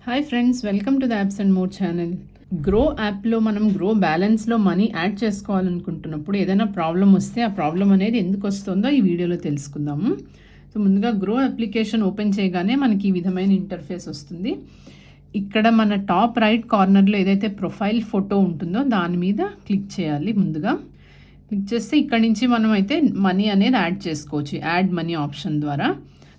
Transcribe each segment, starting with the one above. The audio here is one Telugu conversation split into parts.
Hi friends, welcome to the apps and more channel. Grow యాప్లో మనం గ్రో బ్యాలెన్స్లో మనీ యాడ్ చేసుకోవాలనుకుంటున్నప్పుడు ఏదైనా ప్రాబ్లం వస్తే ఆ ప్రాబ్లం అనేది ఎందుకు వస్తుందో ఈ వీడియోలో తెలుసుకుందాము. సో ముందుగా గ్రో అప్లికేషన్ ఓపెన్ చేయగానే మనకి ఈ విధమైన ఇంటర్ఫేస్ వస్తుంది. ఇక్కడ మన టాప్ రైట్ కార్నర్లో ఏదైతే ప్రొఫైల్ ఫోటో ఉంటుందో దాని మీద క్లిక్ చేయాలి. ముందుగా క్లిక్ చేస్తే ఇక్కడ నుంచి మనం అయితే మనీ అనేది యాడ్ చేసుకోవచ్చు యాడ్ మనీ ఆప్షన్ ద్వారా.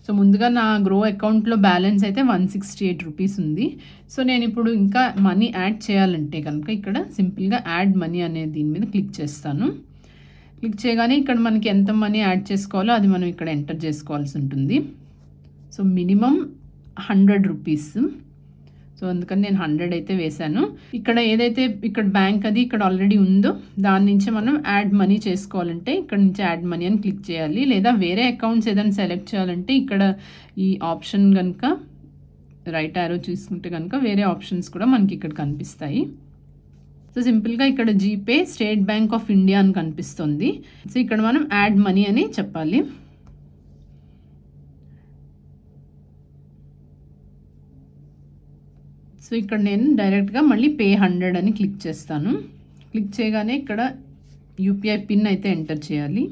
సో ముందుగా నా గ్రో అకౌంట్లో బ్యాలెన్స్ అయితే 168 రూపీస్ ఉంది. సో నేను ఇప్పుడు ఇంకా మనీ యాడ్ చేయాలంటే కనుక ఇక్కడ సింపుల్గా యాడ్ మనీ అనే దీని మీద క్లిక్ చేస్తాను. క్లిక్ చేయగానే ఇక్కడ మనకి ఎంత మనీ యాడ్ చేసుకోవాలో అది మనం ఇక్కడ ఎంటర్ చేసుకోవాల్సి ఉంటుంది. So minimum 100 rupees. సో అందుకని నేను 100 అయితే వేశాను. ఇక్కడ ఏదైతే ఇక్కడ బ్యాంక్ అది ఇక్కడ ఆల్రెడీ ఉందో దాని నుంచి మనం యాడ్ మనీ చేసుకోవాలంటే ఇక్కడ నుంచి యాడ్ మనీ అని క్లిక్ చేయాలి. లేదా వేరే అకౌంట్స్ ఏదైనా సెలెక్ట్ చేయాలంటే ఇక్కడ ఈ ఆప్షన్ కనుక రైట్ యారో చూసుకుంటే కనుక వేరే ఆప్షన్స్ కూడా మనకి ఇక్కడ కనిపిస్తాయి. సో సింపుల్గా ఇక్కడ GPay, state bank of India అని కనిపిస్తుంది. సో ఇక్కడ మనం యాడ్ మనీ అని చెప్పాలి. సో ఇక్కడ నేను డైరెక్ట్గా మళ్ళీ పే 100 అని క్లిక్ చేస్తాను. క్లిక్ చేయగానే ఇక్కడ యూపీఐ పిన్ అయితే ఎంటర్ చేయాలి.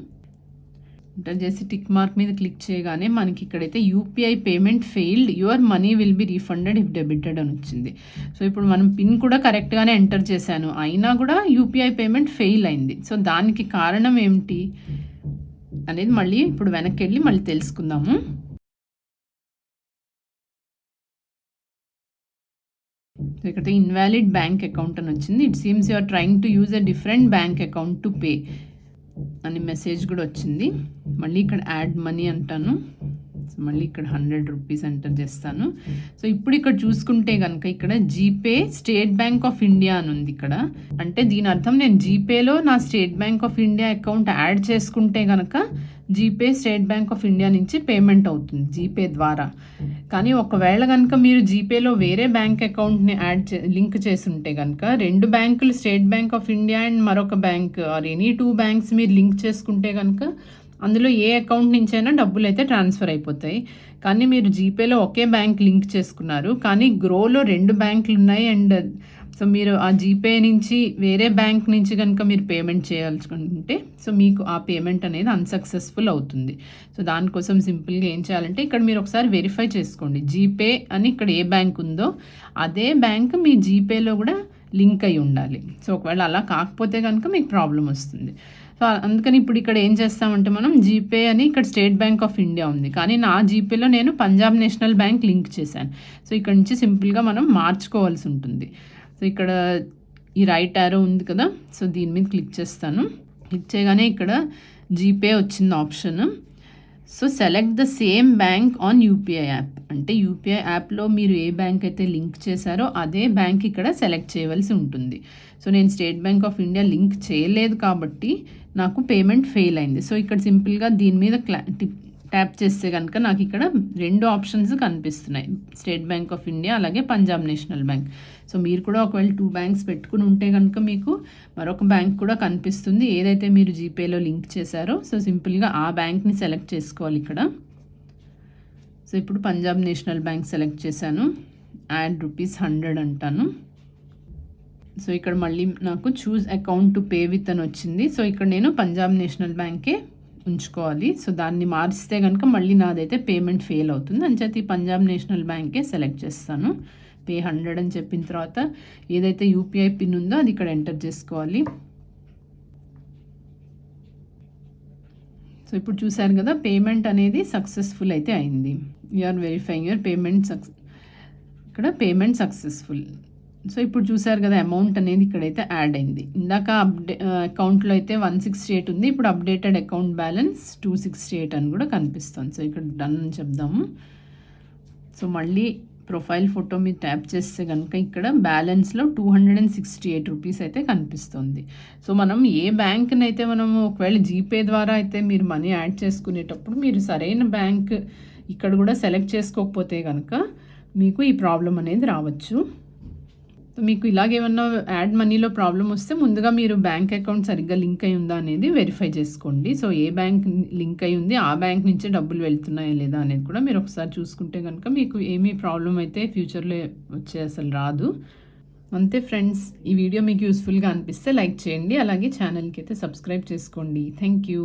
ఎంటర్ చేసి టిక్ మార్క్ మీద క్లిక్ చేయగానే మనకి ఇక్కడైతే UPI payment failed, your money will be refunded if debited అని వచ్చింది. సో ఇప్పుడు మనం పిన్ కూడా కరెక్ట్గానే ఎంటర్ చేశాను, అయినా కూడా యూపీఐ పేమెంట్ ఫెయిల్ అయింది. సో దానికి కారణం ఏమిటి అనేది మళ్ళీ ఇప్పుడు వెనక్కి వెళ్ళి మళ్ళీ తెలుసుకుందాము. ఇక్కడ ఇన్వాలిడ్ బ్యాంక్ అకౌంట్ అని వచ్చింది. It seems you are trying to use a different bank account to pay అని మెసేజ్ కూడా వచ్చింది. మళ్ళీ ఇక్కడ యాడ్ మనీ అంటాను. సో మళ్ళీ ఇక్కడ 100 రూపీస్ ఎంటర్ చేస్తాను. సో ఇప్పుడు ఇక్కడ చూసుకుంటే కనుక ఇక్కడ GPay, state bank of India అని ఉంది ఇక్కడ. అంటే దీని అర్థం నేను జీపేలో నా state bank of India account add చేసుకుంటే కనుక GPay, state bank of India నుంచి పేమెంట్ అవుతుంది జీపే ద్వారా. కానీ ఒకవేళ కనుక మీరు జీపేలో వేరే బ్యాంక్ అకౌంట్ని లింక్ చేసుంటే కనుక 2 బ్యాంకులు, state bank of India and మరొక బ్యాంక్ ఆర్ ఎనీ 2 బ్యాంక్స్ మీరు లింక్ చేసుకుంటే కనుక అందులో ఏ అకౌంట్ నుంచైనా డబ్బులు అయితే ట్రాన్స్ఫర్ అయిపోతాయి. కానీ మీరు జీపేలో ఒకే బ్యాంక్ లింక్ చేసుకున్నారు, కానీ గ్రోలో 2 బ్యాంకులు ఉన్నాయి. అండ్ సో మీరు ఆ జీపే నుంచి వేరే బ్యాంక్ నుంచి కనుక మీరు పేమెంట్ చేయాలనుకుంటే సో మీకు ఆ పేమెంట్ అనేది అన్సక్సెస్ఫుల్ అవుతుంది. సో దానికోసం సింపుల్గా ఏం చేయాలంటే ఇక్కడ మీరు ఒకసారి వెరిఫై చేసుకోండి. జీపే అని ఇక్కడ ఏ బ్యాంక్ ఉందో అదే బ్యాంక్ మీ జీపేలో కూడా లింక్ అయి ఉండాలి. సో ఒకవేళ అలా కాకపోతే కనుక మీకు ప్రాబ్లం వస్తుంది. సో అందుకని ఇప్పుడు ఇక్కడ ఏం చేస్తామంటే మనం జీపే అని ఇక్కడ స్టేట్ బ్యాంక్ ఆఫ్ ఇండియా ఉంది, కానీ నా జీపేలో నేను పంజాబ్ నేషనల్ బ్యాంక్ లింక్ చేశాను. సో ఇక్కడ నుంచి సింపుల్గా మనం మార్చుకోవాల్సి ఉంటుంది. సో ఇక్కడ ఈ రైట్ యారో ఉంది కదా, సో దీని మీద క్లిక్ చేస్తాను. క్లిక్ చేయగానే ఇక్కడ జీపే వచ్చింది option. So select the same bank on UPI app. అంటే యూపీఐ యాప్లో మీరు ఏ బ్యాంక్ అయితే లింక్ చేశారో అదే బ్యాంక్ ఇక్కడ సెలెక్ట్ చేయవలసి ఉంటుంది. సో నేను state bank of India link చేయలేదు కాబట్టి నాకు పేమెంట్ ఫెయిల్ అయింది. సో ఇక్కడ సింపుల్గా దీని మీద ట్యాప్ చేస్తే కనుక నాకు ఇక్కడ 2 ఆప్షన్స్ కనిపిస్తున్నాయి, స్టేట్ బ్యాంక్ ఆఫ్ ఇండియా అలాగే పంజాబ్ నేషనల్ బ్యాంక్. సో మీరు కూడా ఒకవేళ 2 బ్యాంక్స్ పెట్టుకుని ఉంటే కనుక మీకు మరొక బ్యాంక్ కూడా కనిపిస్తుంది ఏదైతే మీరు జీపేలో లింక్ చేశారో. సో సింపుల్గా ఆ బ్యాంక్ని సెలెక్ట్ చేసుకోవాలి ఇక్కడ. సో ఇప్పుడు పంజాబ్ నేషనల్ బ్యాంక్ సెలెక్ట్ చేశాను, యాడ్ ₹100 అంటాను. సో ఇక్కడ మళ్ళీ నాకు చూస్ అకౌంట్ టు పే విత్ అని వచ్చింది. సో ఇక్కడ నేను పంజాబ్ నేషనల్ బ్యాంకే ఉంచుకోవాలి. సో దాన్ని మార్చితే కనుక మళ్ళీ నాదైతే పేమెంట్ ఫెయిల్ అవుతుంది. అంచేత పంజాబ్ నేషనల్ బ్యాంకే సెలెక్ట్ చేస్తాను. పే 100 అని చెప్పిన తర్వాత ఏదైతే యూపీఐ పిన్ ఉందో అది ఇక్కడ ఎంటర్ చేసుకోవాలి. సో ఇప్పుడు చూసారు కదా పేమెంట్ అనేది సక్సెస్ఫుల్ అయితే అయింది. యూఆర్ వెరిఫైయింగ్ యువర్ పేమెంట్ ఇక్కడ పేమెంట్ సక్సెస్ఫుల్. సో ఇప్పుడు చూసారు కదా అమౌంట్ అనేది ఇక్కడైతే యాడ్ అయింది. ఇందాక అకౌంట్లో అయితే 168 ఉంది, ఇప్పుడు అప్డేటెడ్ అకౌంట్ బ్యాలెన్స్ 268 అని కూడా కనిపిస్తుంది. సో ఇక్కడ డన్ అని చెప్దాము. సో మళ్ళీ ప్రొఫైల్ ఫోటో మీద ట్యాప్ చేస్తే కనుక ఇక్కడ బ్యాలెన్స్లో 268 రూపీస్ అయితే కనిపిస్తుంది. సో మనం ఏ బ్యాంక్ని అయితే మనము ఒకవేళ జీపే ద్వారా అయితే మీరు మనీ యాడ్ చేసుకునేటప్పుడు మీరు సరైన బ్యాంక్ ఇక్కడ కూడా సెలెక్ట్ చేసుకోకపోతే కనుక మీకు ఈ ప్రాబ్లం అనేది రావచ్చు. సో మీకు ఇలాగేమన్నా యాడ్ మనీలో ప్రాబ్లమ్ వస్తే ముందుగా మీరు బ్యాంక్ అకౌంట్ సరిగ్గా లింక్ అయి ఉందా అనేది వెరిఫై చేసుకోండి. సో ఏ బ్యాంక్ లింక్ అయి ఉంది, ఆ బ్యాంక్ నుంచే డబ్బులు వెళ్తున్నాయా లేదా అనేది కూడా మీరు ఒకసారి చూసుకుంటే కనుక మీకు ఏమీ ప్రాబ్లం అయితే ఫ్యూచర్లో వచ్చే అసలు రాదు. అంతే ఫ్రెండ్స్, ఈ వీడియో మీకు యూస్ఫుల్గా అనిపిస్తే లైక్ చేయండి. అలాగే ఛానల్కి అయితే సబ్స్క్రైబ్ చేసుకోండి. Thank you.